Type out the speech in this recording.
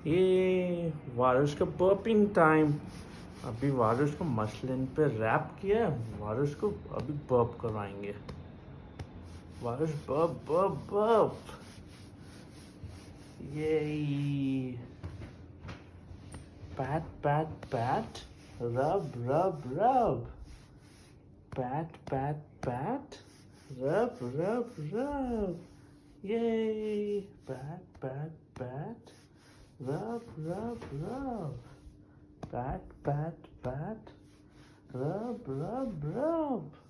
ये वारुस का burping time. अभी वारुस को मसलिन पे रैप किया है, वारुस को अभी बर्प करवाएंगे। वारुस बर्प बर्प बर्प। ये pat pat pat, rub rub rub, pat pat pat, rub rub rub. Yay! Pat pat pat, rub rub rub, pat pat pat, rub rub rub.